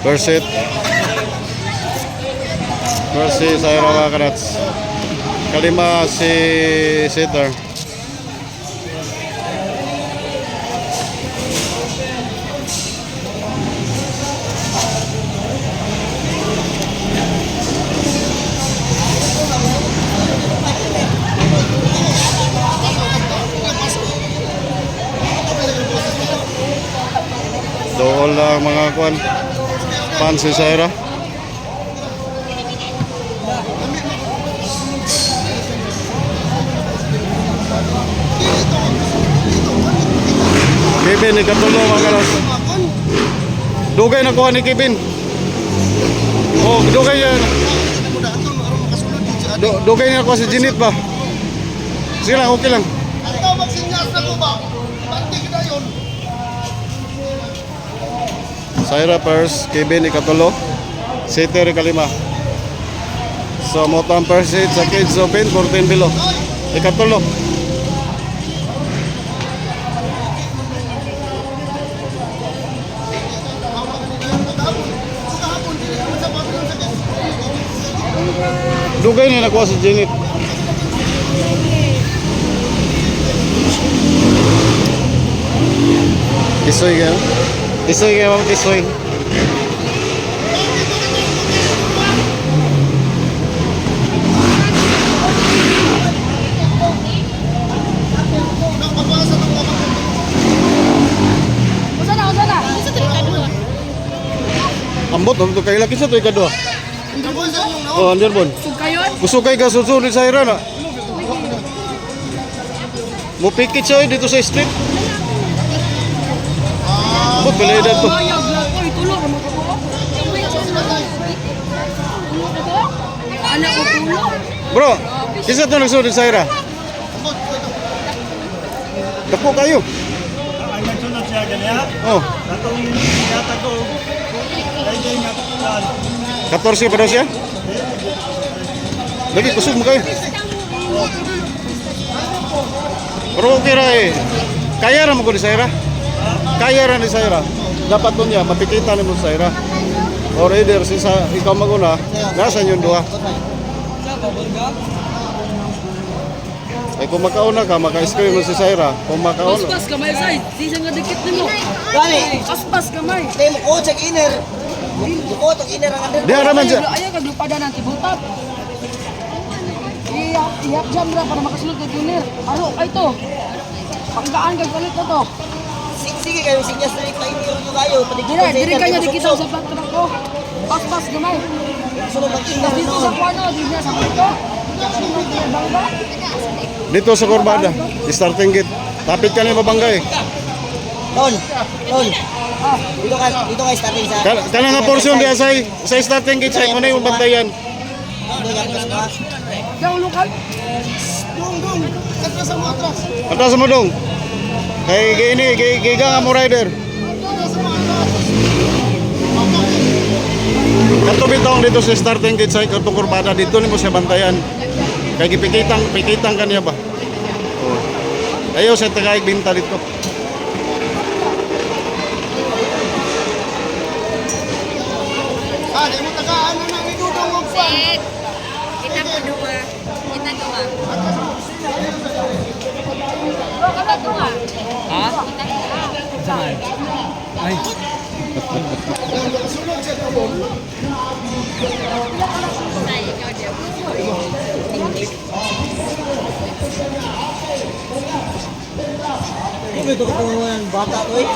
Persit. Si Saira mga kanats. Kalima si Sitter. Doon lang mga kuan. Pan si Saira. Kevin, ikatulo mga kalas. Dugay na kuha ni Kevin. Oh, dugay yan. Dugay na kuha si Jinit ba? Sige lang, okay lang. Saira first, Kevin ikatulo, Sitter ikalima. So, motang Persit sa Kids Open, 14 below. Ikatulo. Dugay na nakuha si Jinit. Tisoy ka? Tisoy ka ba? Tisoy. Ambot, ang kay laki sa to ikadua. Oh, Underbon. Kusugay ka susunod sa Saira na. Mo pikit siya dito sa street. Ambot, balay na to. Bro, kisa to nagsunod sa Saira? Dako kayo. Ay, nagsunod siya ganyan? Oh. Katong yata ko. Ay, nga 14 pa daw siya? Lagi, kusog mo kayo. Pero okay ra eh. Kaya ra mo ko ni Saira? Kaya ra ni Saira. Dapat to niya, mapikita ni mo sa Saira. Or either, ikaw maguna, nasan yung duha? Ay kung makauna ka, maka-screen mo si Saira. Kung makauna. Kaspas kamay, Say. Di siya nga dikit nimo. Gani. Kaspas kamay. Tay mo ko check inner. Ko to inner ang under. Di araman siya. Ayaw ka lupada ng tibutat. Ihap jam ra para makasulod kay Junior. Aro ay to. Panggaan kag palit na to. Sige kayo sinya straight pa inyo kayo. Diri kanya dikita sa plat truck ko. Kaspas kamay. Sunod ang inner Dito sa kuano, dito sa pito. Dito sa Corbada, starting gate. Tapit ka na yung mabanggay. Ton. Dito ka starting sa. Kana nga portion diya sa starting gate sa muna yung bantayan. Daw lokal. Dong. Atras mo dong. Kay gini, giga nga mo rider. Kato bitong dito sa starting gate sa Kartong Corbada, dito ni mo siya bantayan. Kay pikitang kaniya ba? Oh. Ayaw sa tagaig binta dito. Ah, di mo tagaan na nang idudong mo pa. Kita po dua. Kita dua. Kita dua. Ha? Kita dua. Saan? Ay. Saya ikaw dia. Ito ko bata to eh.